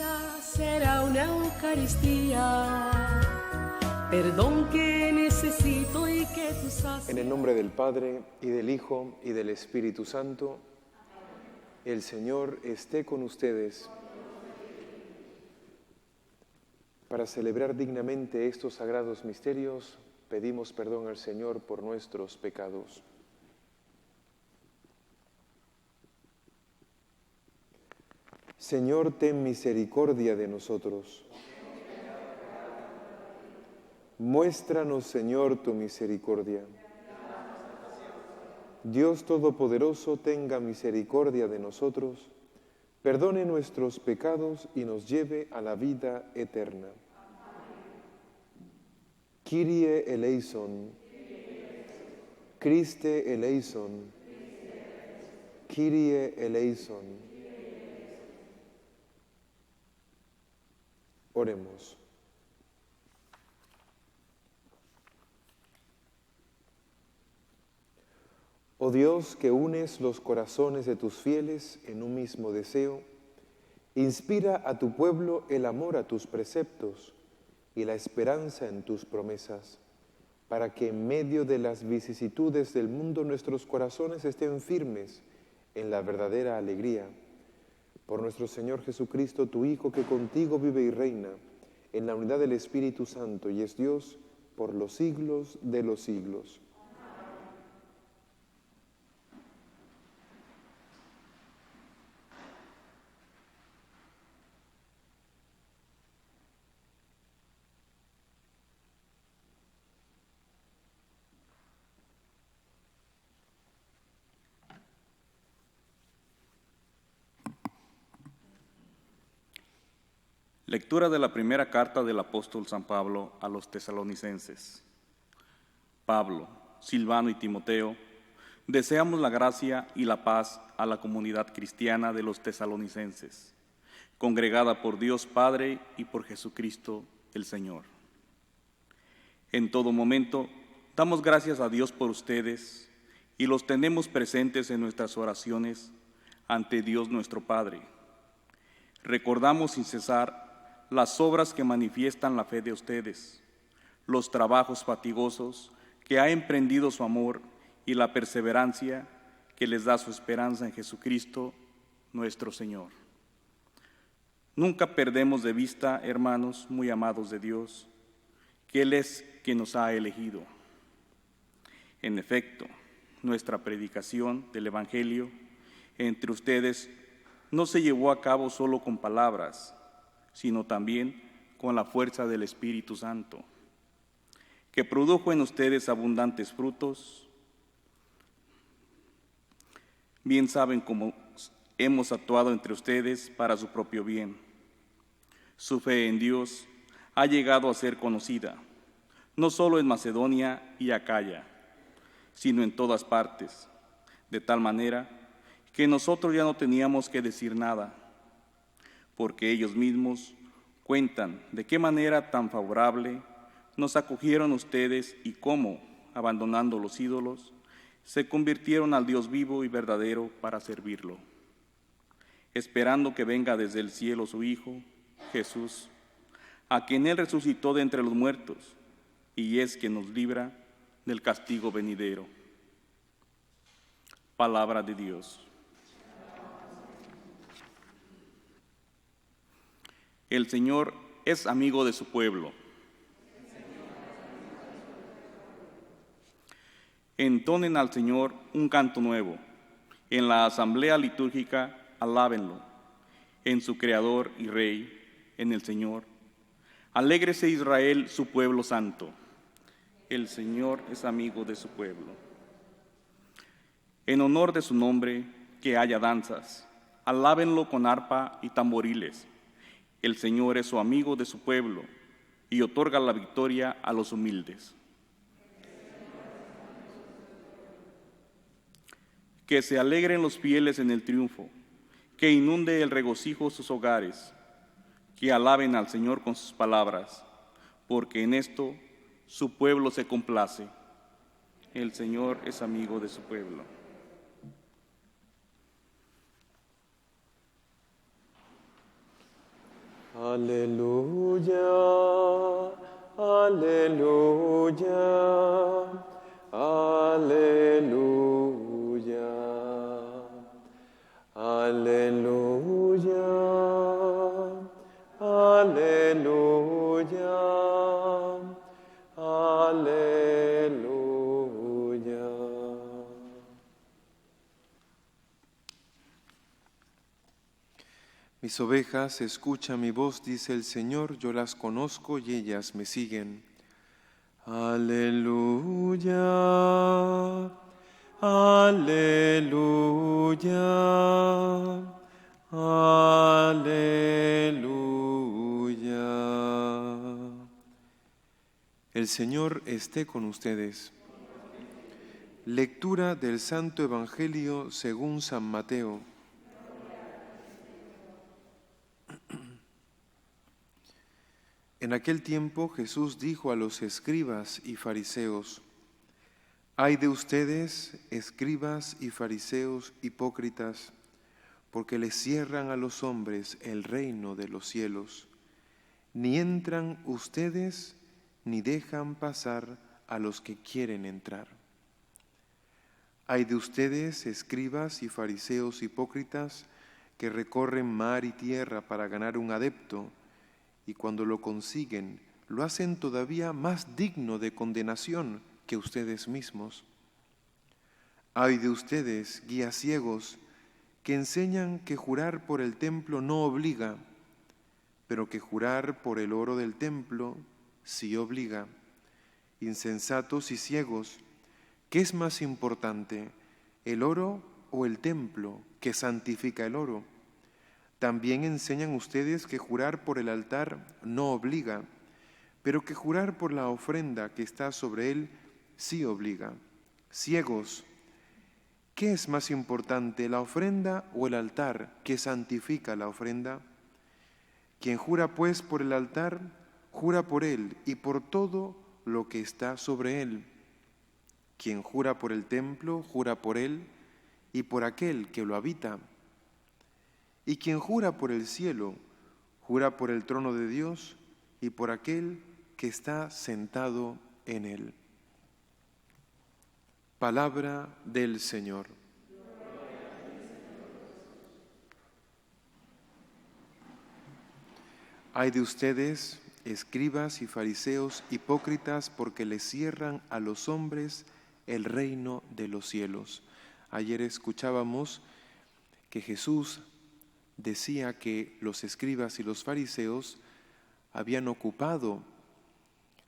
misa será una Eucaristía, perdón que necesito y que tú sacias. En el nombre del Padre, y del Hijo, y del Espíritu Santo, el Señor esté con ustedes. Para celebrar dignamente estos sagrados misterios, pedimos perdón al Señor por nuestros pecados. Señor, ten misericordia de nosotros. Muéstranos, Señor, tu misericordia. Dios Todopoderoso, tenga misericordia de nosotros, perdone nuestros pecados y nos lleve a la vida eterna. Kyrie eleison, Christe eleison, Kyrie eleison. Oremos. Oh Dios, que unes los corazones de tus fieles en un mismo deseo, inspira a tu pueblo el amor a tus preceptos y la esperanza en tus promesas, para que en medio de las vicisitudes del mundo nuestros corazones estén firmes en la verdadera alegría. Por nuestro Señor Jesucristo, tu Hijo, que contigo vive y reina en la unidad del Espíritu Santo y es Dios por los siglos de los siglos. Lectura de la primera carta del apóstol San Pablo a los tesalonicenses. Pablo, Silvano y Timoteo, deseamos la gracia y la paz a la comunidad cristiana de los tesalonicenses, congregada por Dios Padre y por Jesucristo el Señor. En todo momento, damos gracias a Dios por ustedes y los tenemos presentes en nuestras oraciones ante Dios nuestro Padre. Recordamos sin cesar las obras que manifiestan la fe de ustedes, los trabajos fatigosos que ha emprendido su amor y la perseverancia que les da su esperanza en Jesucristo, nuestro Señor. Nunca perdemos de vista, hermanos muy amados de Dios, que Él es quien nos ha elegido. En efecto, nuestra predicación del Evangelio entre ustedes no se llevó a cabo solo con palabras, sino también con la fuerza del Espíritu Santo, que produjo en ustedes abundantes frutos. Bien saben cómo hemos actuado entre ustedes para su propio bien. Su fe en Dios ha llegado a ser conocida, no solo en Macedonia y Acaya, sino en todas partes, de tal manera que nosotros ya no teníamos que decir nada, porque ellos mismos cuentan de qué manera tan favorable nos acogieron ustedes y cómo, abandonando los ídolos, se convirtieron al Dios vivo y verdadero para servirlo, esperando que venga desde el cielo su Hijo, Jesús, a quien Él resucitó de entre los muertos, y es quien nos libra del castigo venidero. Palabra de Dios. El Señor es amigo de su pueblo. Entonen al Señor un canto nuevo. En la asamblea litúrgica, alábenlo. En su Creador y Rey, en el Señor. Alégrese Israel, su pueblo santo. El Señor es amigo de su pueblo. En honor de su nombre, que haya danzas. Alábenlo con arpa y tamboriles. El Señor es su amigo de su pueblo y otorga la victoria a los humildes. Que se alegren los fieles en el triunfo, que inunde el regocijo sus hogares, que alaben al Señor con sus palabras, porque en esto su pueblo se complace. El Señor es amigo de su pueblo. Aleluya, aleluya, aleluya, aleluya, aleluya, aleluya. Mis ovejas escuchan mi voz, dice el Señor, yo las conozco y ellas me siguen. Aleluya, aleluya, aleluya. El Señor esté con ustedes. Lectura del Santo Evangelio según San Mateo. En aquel tiempo Jesús dijo a los escribas y fariseos: «Ay de ustedes, escribas y fariseos hipócritas, porque les cierran a los hombres el reino de los cielos. Ni entran ustedes, ni dejan pasar a los que quieren entrar. Ay de ustedes, escribas y fariseos hipócritas, que recorren mar y tierra para ganar un adepto, y cuando lo consiguen, lo hacen todavía más digno de condenación que ustedes mismos. Ay de ustedes, guías ciegos, que enseñan que jurar por el templo no obliga, pero que jurar por el oro del templo sí obliga. Insensatos y ciegos, ¿qué es más importante, el oro o el templo que santifica el oro? También enseñan ustedes que jurar por el altar no obliga, pero que jurar por la ofrenda que está sobre él sí obliga. Ciegos, ¿qué es más importante, la ofrenda o el altar que santifica la ofrenda? Quien jura pues por el altar, jura por él y por todo lo que está sobre él. Quien jura por el templo, jura por él y por aquel que lo habita. Y quien jura por el cielo, jura por el trono de Dios y por aquel que está sentado en él». Palabra del Señor. Ay de ustedes, escribas y fariseos hipócritas, porque les cierran a los hombres el reino de los cielos. Ayer escuchábamos que Jesús decía que los escribas y los fariseos habían ocupado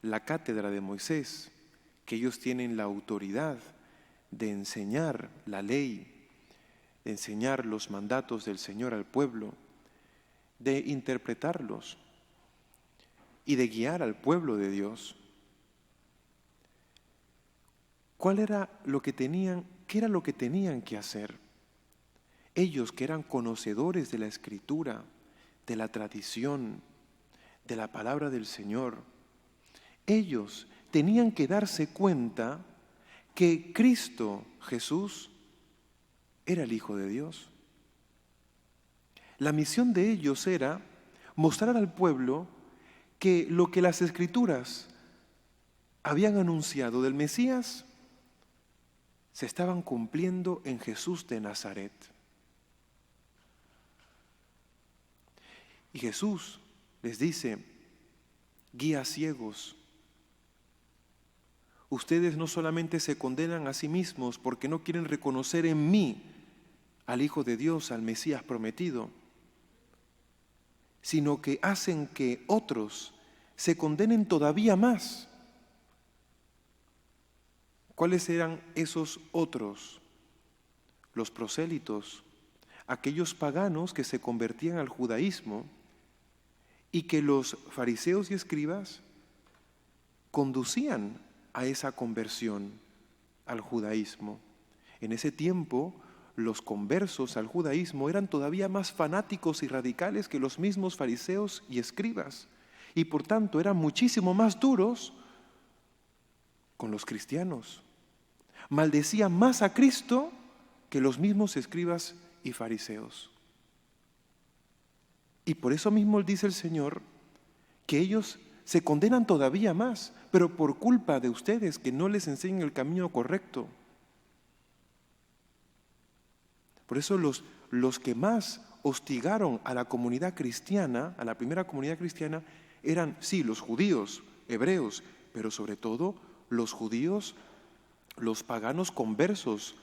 la cátedra de Moisés, que ellos tienen la autoridad de enseñar la ley, de enseñar los mandatos del Señor al pueblo, de interpretarlos y de guiar al pueblo de Dios. ¿Cuál era lo que tenían, qué era lo que tenían que hacer? Ellos, que eran conocedores de la Escritura, de la tradición, de la palabra del Señor, ellos tenían que darse cuenta que Cristo Jesús era el Hijo de Dios. La misión de ellos era mostrar al pueblo que lo que las Escrituras habían anunciado del Mesías se estaban cumpliendo en Jesús de Nazaret. Y Jesús les dice: guías ciegos, ustedes no solamente se condenan a sí mismos porque no quieren reconocer en mí al Hijo de Dios, al Mesías prometido, sino que hacen que otros se condenen todavía más. ¿Cuáles eran esos otros? Los prosélitos, aquellos paganos que se convertían al judaísmo y que los fariseos y escribas conducían a esa conversión al judaísmo. En ese tiempo, los conversos al judaísmo eran todavía más fanáticos y radicales que los mismos fariseos y escribas, y por tanto eran muchísimo más duros con los cristianos. Maldecían más a Cristo que los mismos escribas y fariseos. Y por eso mismo dice el Señor que ellos se condenan todavía más, pero por culpa de ustedes que no les enseñan el camino correcto. Por eso los que más hostigaron a la comunidad cristiana, a la primera comunidad cristiana, eran, sí, los judíos, hebreos, pero sobre todo los judíos, los paganos conversos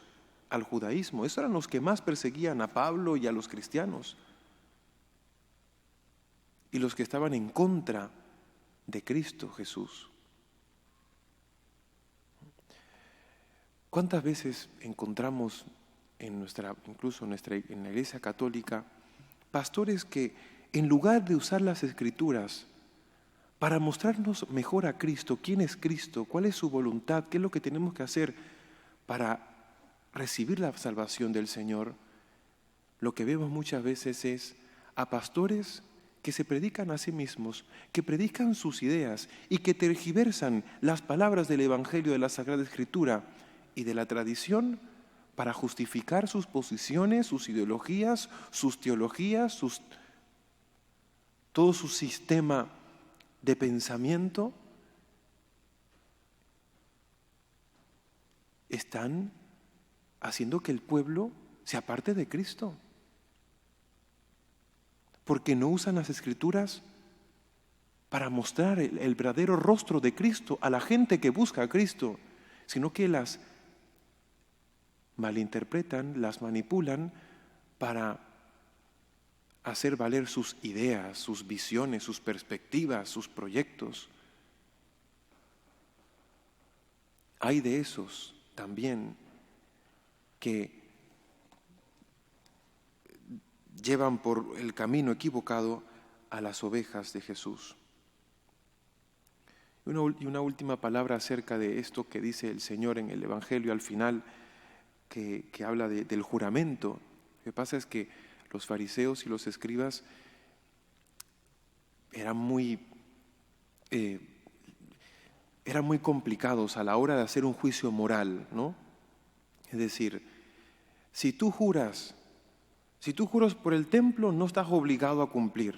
al judaísmo. Esos eran los que más perseguían a Pablo y a los cristianos. Y los que estaban en contra de Cristo Jesús. ¿Cuántas veces encontramos incluso en la Iglesia Católica, pastores que en lugar de usar las Escrituras para mostrarnos mejor a Cristo, quién es Cristo, cuál es su voluntad, qué es lo que tenemos que hacer para recibir la salvación del Señor, lo que vemos muchas veces es a pastores que se predican a sí mismos, que predican sus ideas y que tergiversan las palabras del Evangelio de la Sagrada Escritura y de la tradición para justificar sus posiciones, sus ideologías, sus teologías, todo su sistema de pensamiento. Están haciendo que el pueblo se aparte de Cristo, porque no usan las Escrituras para mostrar el verdadero rostro de Cristo a la gente que busca a Cristo, sino que las malinterpretan, las manipulan para hacer valer sus ideas, sus visiones, sus perspectivas, sus proyectos. Hay de esos también que llevan por el camino equivocado a las ovejas de Jesús. Y una última palabra acerca de esto que dice el Señor en el Evangelio al final, que habla del juramento. Lo que pasa es que los fariseos y los escribas eran muy complicados a la hora de hacer un juicio moral, ¿no? Es decir, si tú juras por el templo, no estás obligado a cumplir.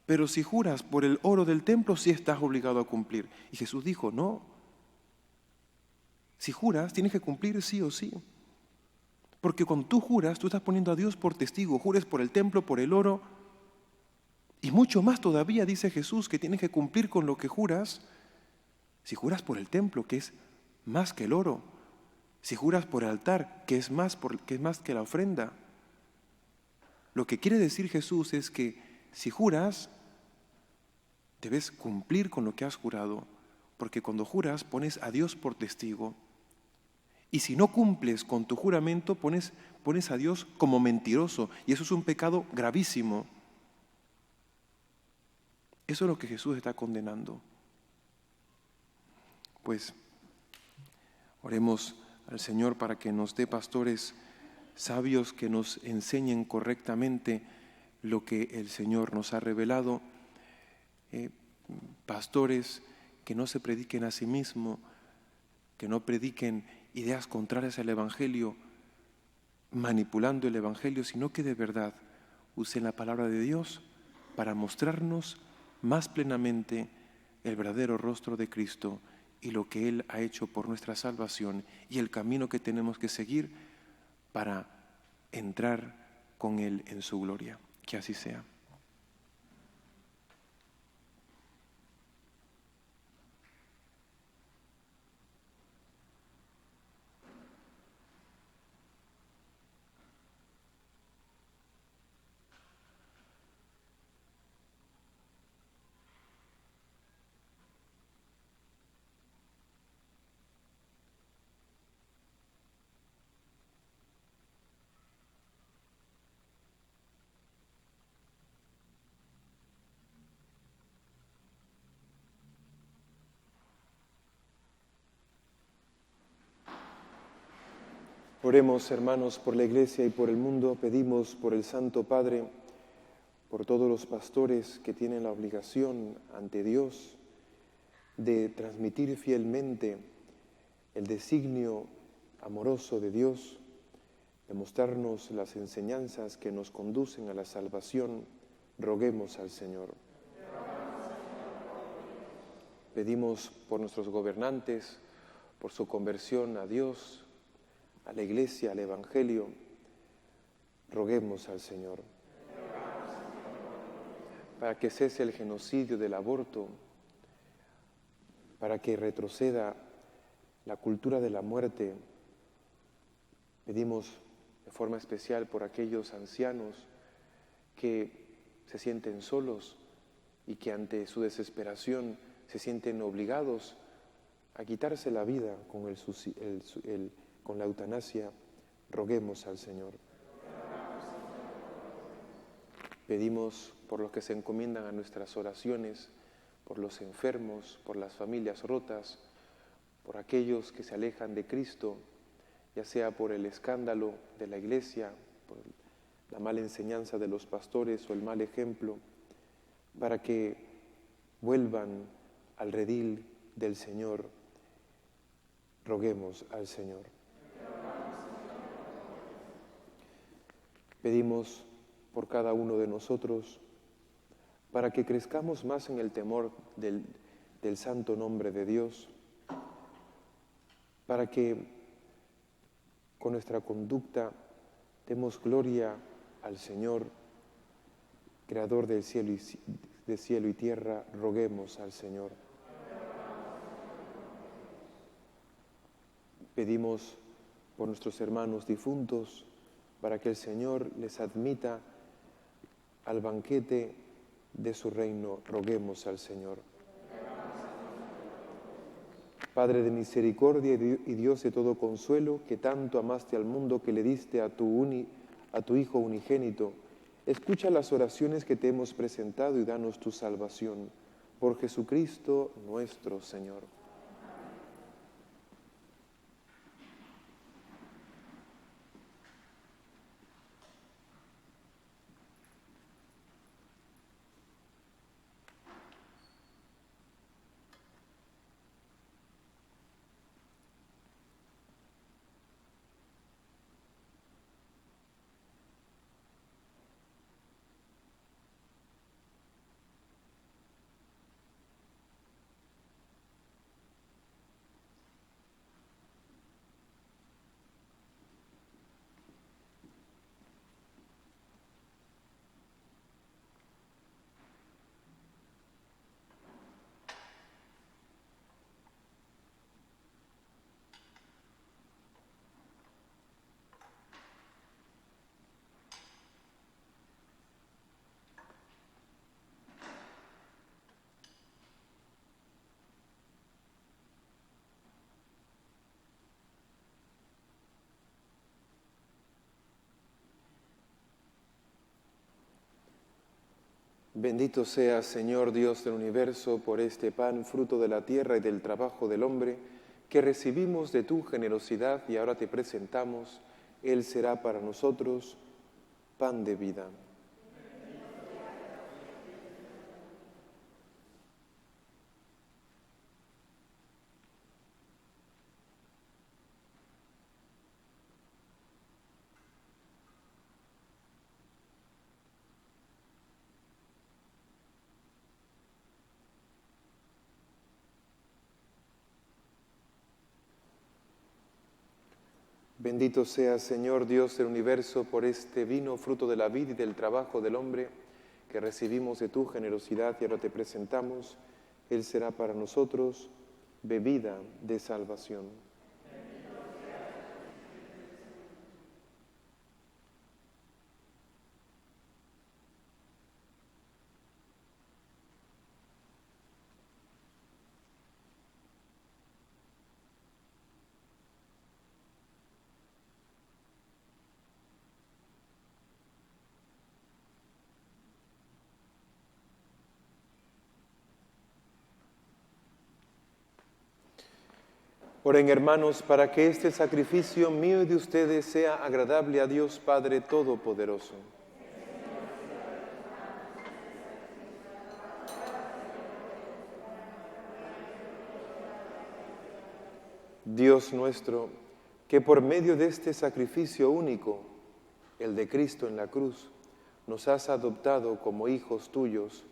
Pero si juras por el oro del templo, sí estás obligado a cumplir. Y Jesús dijo, no. Si juras, tienes que cumplir sí o sí. Porque cuando tú juras, tú estás poniendo a Dios por testigo. Jures por el templo, por el oro. Y mucho más todavía, dice Jesús, que tienes que cumplir con lo que juras. Si juras por el templo, que es más que el oro. Si juras por el altar, que es más que la ofrenda. Lo que quiere decir Jesús es que si juras, debes cumplir con lo que has jurado, porque cuando juras pones a Dios por testigo. Y si no cumples con tu juramento, pones a Dios como mentiroso, y eso es un pecado gravísimo. Eso es lo que Jesús está condenando. Pues oremos al Señor para que nos dé pastores sabios que nos enseñen correctamente lo que el Señor nos ha revelado, pastores que no se prediquen a sí mismos, que no prediquen ideas contrarias al Evangelio, manipulando el Evangelio, sino que de verdad usen la palabra de Dios para mostrarnos más plenamente el verdadero rostro de Cristo y lo que Él ha hecho por nuestra salvación y el camino que tenemos que seguir para entrar con Él en su gloria. Que así sea. Oremos, hermanos, por la Iglesia y por el mundo. Pedimos por el Santo Padre, por todos los pastores que tienen la obligación ante Dios de transmitir fielmente el designio amoroso de Dios de mostrarnos las enseñanzas que nos conducen a la salvación, roguemos al Señor. Pedimos por nuestros gobernantes, por su conversión a Dios, a la Iglesia, al Evangelio, roguemos al Señor. Para que cese el genocidio del aborto, para que retroceda la cultura de la muerte, pedimos de forma especial por aquellos ancianos que se sienten solos y que ante su desesperación se sienten obligados a quitarse la vida con la eutanasia, roguemos al Señor. Pedimos por los que se encomiendan a nuestras oraciones, por los enfermos, por las familias rotas, por aquellos que se alejan de Cristo, ya sea por el escándalo de la Iglesia, por la mala enseñanza de los pastores o el mal ejemplo, para que vuelvan al redil del Señor, roguemos al Señor. Pedimos por cada uno de nosotros, para que crezcamos más en el temor del santo nombre de Dios, para que con nuestra conducta demos gloria al Señor, Creador del cielo y tierra, roguemos al Señor. Pedimos por nuestros hermanos difuntos, para que el Señor les admita al banquete de su reino, roguemos al Señor. Padre de misericordia y Dios de todo consuelo, que tanto amaste al mundo que le diste a tu Hijo unigénito, escucha las oraciones que te hemos presentado y danos tu salvación. Por Jesucristo nuestro Señor. Bendito seas, Señor Dios del universo, por este pan, fruto de la tierra y del trabajo del hombre, que recibimos de tu generosidad y ahora te presentamos. Él será para nosotros pan de vida. Bendito seas, Señor Dios del universo, por este vino, fruto de la vid y del trabajo del hombre, que recibimos de tu generosidad y ahora te presentamos. Él será para nosotros bebida de salvación. Oren, hermanos, para que este sacrificio mío y de ustedes sea agradable a Dios Padre Todopoderoso. Dios nuestro, que por medio de este sacrificio único, el de Cristo en la cruz, nos has adoptado como hijos tuyos.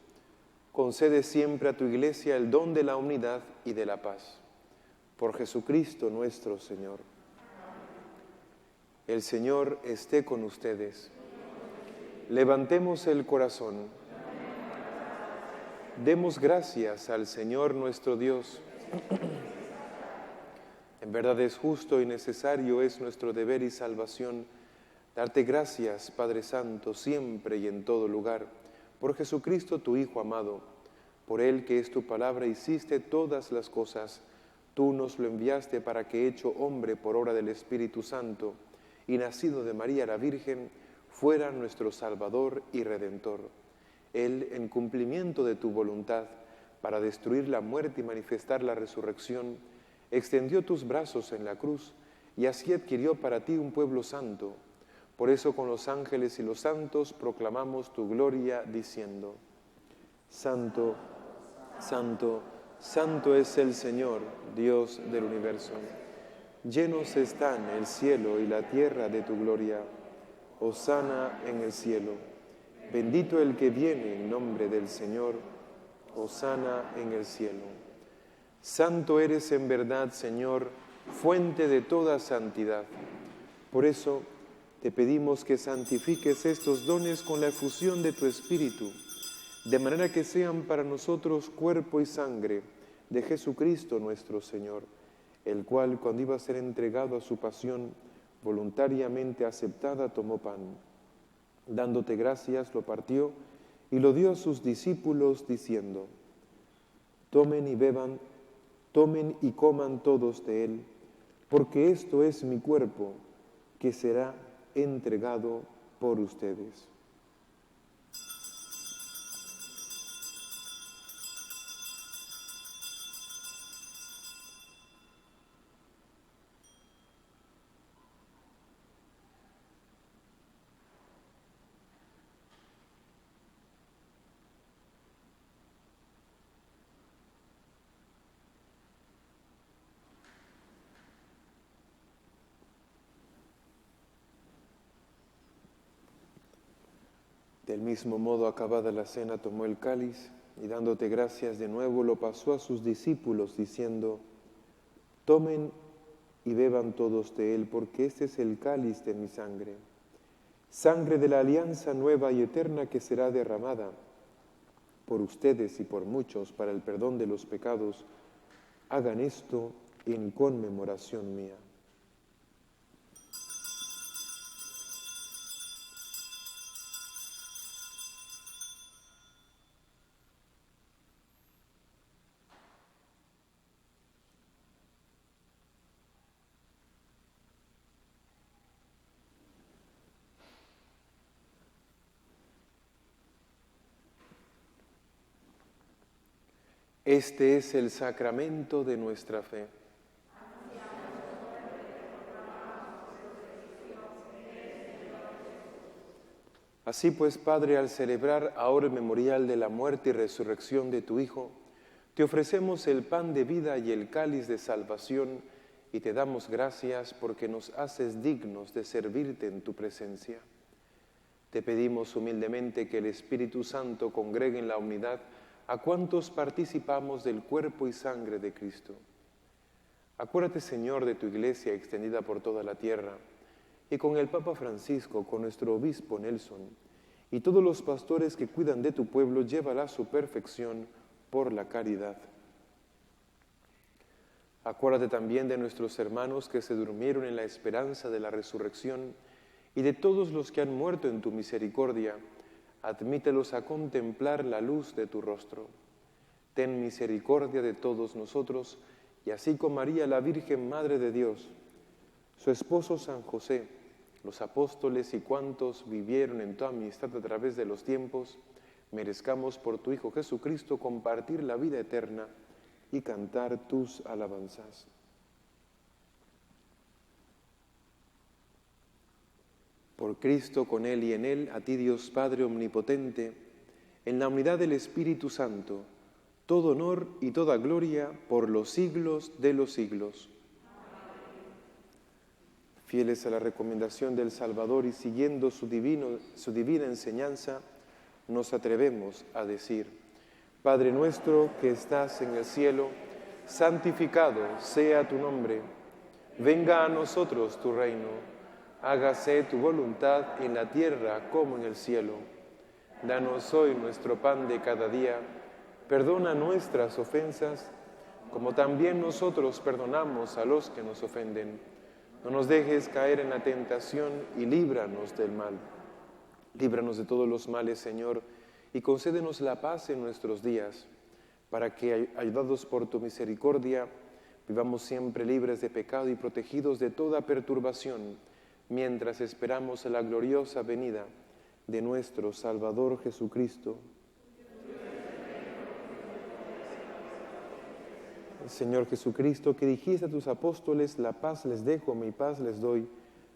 Concede siempre a tu Iglesia el don de la unidad y de la paz. Por Jesucristo nuestro Señor. El Señor esté con ustedes. Levantemos el corazón. Demos gracias al Señor nuestro Dios. En verdad es justo y necesario, es nuestro deber y salvación, darte gracias, Padre Santo, siempre y en todo lugar, por Jesucristo tu Hijo amado. Por Él, que es tu palabra, hiciste todas las cosas. Tú nos lo enviaste para que, hecho hombre por obra del Espíritu Santo y nacido de María la Virgen, fuera nuestro Salvador y Redentor. Él, en cumplimiento de tu voluntad, para destruir la muerte y manifestar la resurrección, extendió tus brazos en la cruz y así adquirió para ti un pueblo santo. Por eso con los ángeles y los santos proclamamos tu gloria diciendo: Santo, Santo, Santo es el Señor, Dios del universo. Llenos están el cielo y la tierra de tu gloria. Hosana en el cielo. Bendito el que viene en nombre del Señor. Hosana en el cielo. Santo eres en verdad, Señor, fuente de toda santidad. Por eso te pedimos que santifiques estos dones con la efusión de tu Espíritu, de manera que sean para nosotros cuerpo y sangre de Jesucristo nuestro Señor, el cual, cuando iba a ser entregado a su pasión, voluntariamente aceptada, tomó pan. Dándote gracias, lo partió y lo dio a sus discípulos, diciendo: Tomen y beban, tomen y coman todos de él, porque esto es mi cuerpo, que será entregado por ustedes. Del mismo modo, acabada la cena, tomó el cáliz y dándote gracias de nuevo, lo pasó a sus discípulos, diciendo: Tomen y beban todos de él, porque este es el cáliz de mi sangre, sangre de la alianza nueva y eterna que será derramada por ustedes y por muchos para el perdón de los pecados. Hagan esto en conmemoración mía. Este es el sacramento de nuestra fe. Así pues, Padre, al celebrar ahora el memorial de la muerte y resurrección de tu Hijo, te ofrecemos el pan de vida y el cáliz de salvación y te damos gracias porque nos haces dignos de servirte en tu presencia. Te pedimos humildemente que el Espíritu Santo congregue en la unidad a cuantos participamos del cuerpo y sangre de Cristo. Acuérdate, Señor, de tu Iglesia extendida por toda la tierra, y con el Papa Francisco, con nuestro obispo Nelson, y todos los pastores que cuidan de tu pueblo, llévala a su perfección por la caridad. Acuérdate también de nuestros hermanos que se durmieron en la esperanza de la resurrección, y de todos los que han muerto en tu misericordia. Admítelos a contemplar la luz de tu rostro. Ten misericordia de todos nosotros, y así con María, la Virgen Madre de Dios, su esposo San José, los apóstoles y cuantos vivieron en tu amistad a través de los tiempos, merezcamos por tu Hijo Jesucristo compartir la vida eterna y cantar tus alabanzas. Por Cristo, con Él y en Él, a ti Dios Padre Omnipotente, en la unidad del Espíritu Santo, todo honor y toda gloria por los siglos de los siglos. Fieles a la recomendación del Salvador y siguiendo su divina enseñanza, nos atrevemos a decir: Padre nuestro que estás en el cielo, santificado sea tu nombre. Venga a nosotros tu reino. Hágase tu voluntad en la tierra como en el cielo. Danos hoy nuestro pan de cada día. Perdona nuestras ofensas, como también nosotros perdonamos a los que nos ofenden. No nos dejes caer en la tentación y líbranos del mal. Líbranos de todos los males, Señor, y concédenos la paz en nuestros días, para que, ayudados por tu misericordia, vivamos siempre libres de pecado y protegidos de toda perturbación, mientras esperamos la gloriosa venida de nuestro Salvador Jesucristo. Señor Jesucristo, que dijiste a tus apóstoles: la paz les dejo, mi paz les doy.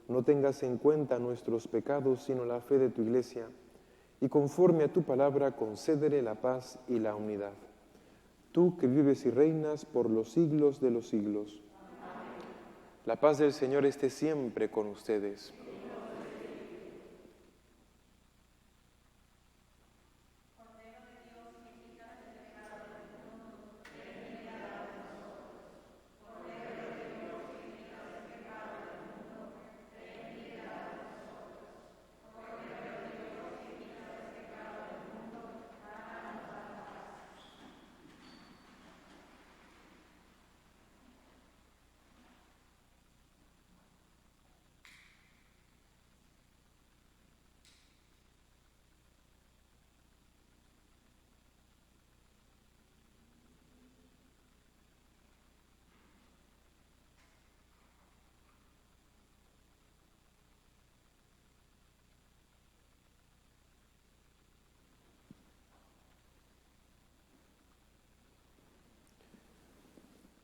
No tengas en cuenta nuestros pecados, sino la fe de tu Iglesia, y conforme a tu palabra concédele la paz y la unidad. Tú que vives y reinas por los siglos de los siglos. La paz del Señor esté siempre con ustedes.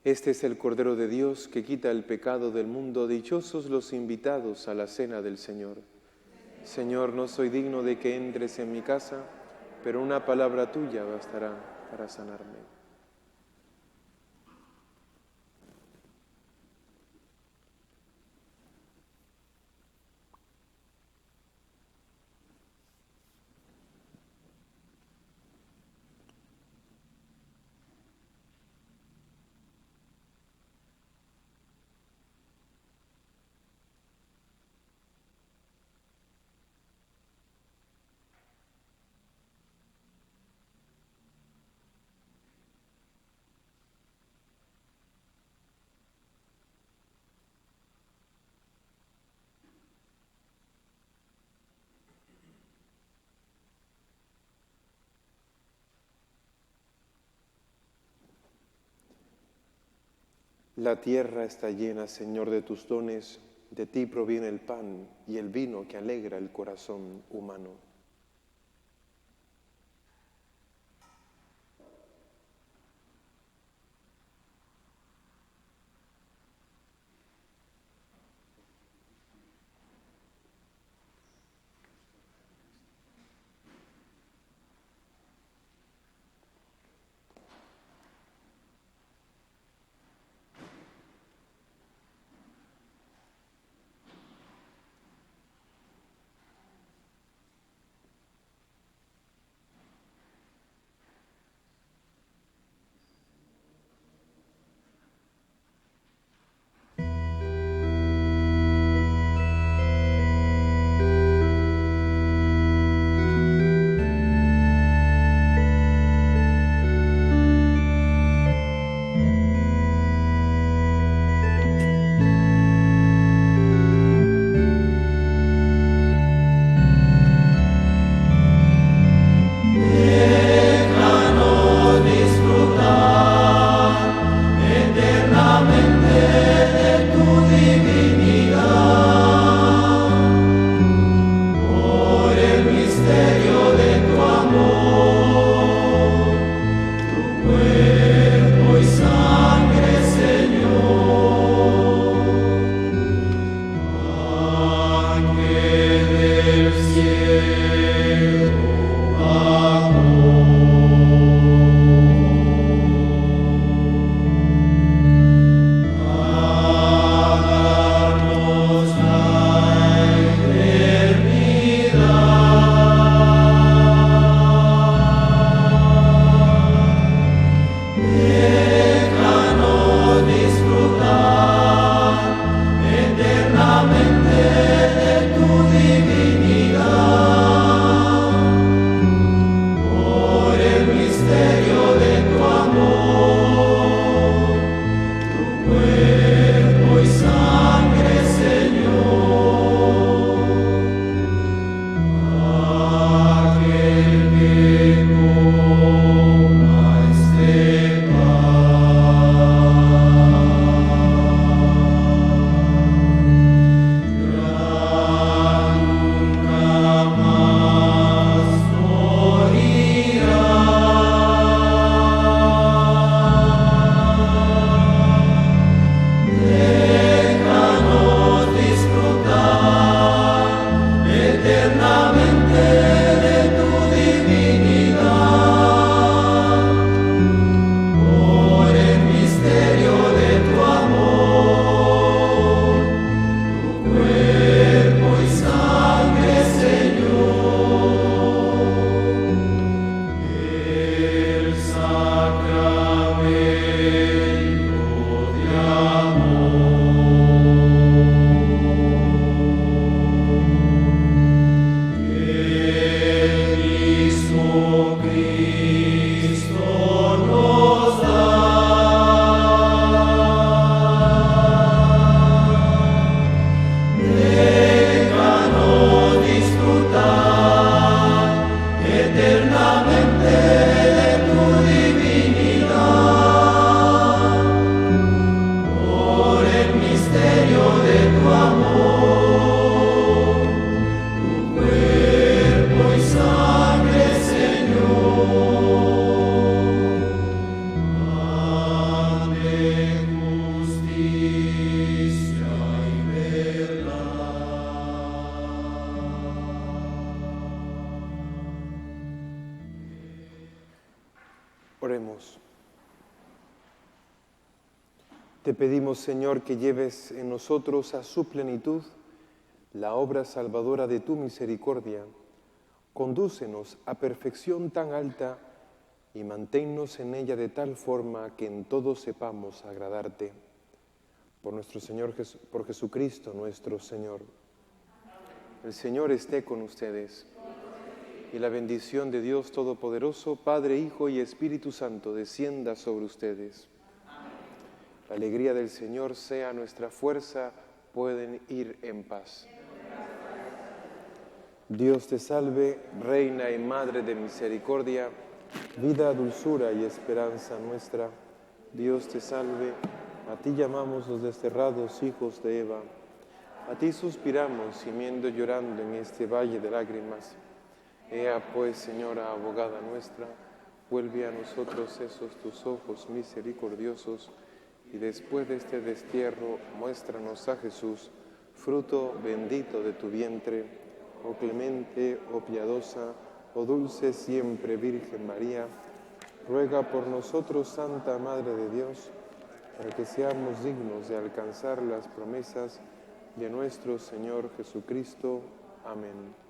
Este es el Cordero de Dios que quita el pecado del mundo. Dichosos los invitados a la cena del Señor. Señor, no soy digno de que entres en mi casa, pero una palabra tuya bastará para sanarme. La tierra está llena, Señor, de tus dones. De ti proviene el pan y el vino que alegra el corazón humano. Oremos. Te pedimos, Señor, que lleves en nosotros a su plenitud la obra salvadora de tu misericordia. Condúcenos a perfección tan alta y manténnos en ella de tal forma que en todo sepamos agradarte. Por Jesucristo nuestro Señor. El Señor esté con ustedes. Y la bendición de Dios Todopoderoso, Padre, Hijo y Espíritu Santo, descienda sobre ustedes. La alegría del Señor sea nuestra fuerza, pueden ir en paz. Dios te salve, Reina y Madre de misericordia, vida, dulzura y esperanza nuestra. Dios te salve, a ti llamamos los desterrados hijos de Eva. A ti suspiramos, gimiendo y llorando en este valle de lágrimas. Ea pues, Señora, abogada nuestra, vuelve a nosotros esos tus ojos misericordiosos, y después de este destierro, muéstranos a Jesús, fruto bendito de tu vientre, oh clemente, oh piadosa, oh dulce siempre Virgen María, ruega por nosotros, Santa Madre de Dios, para que seamos dignos de alcanzar las promesas de nuestro Señor Jesucristo. Amén.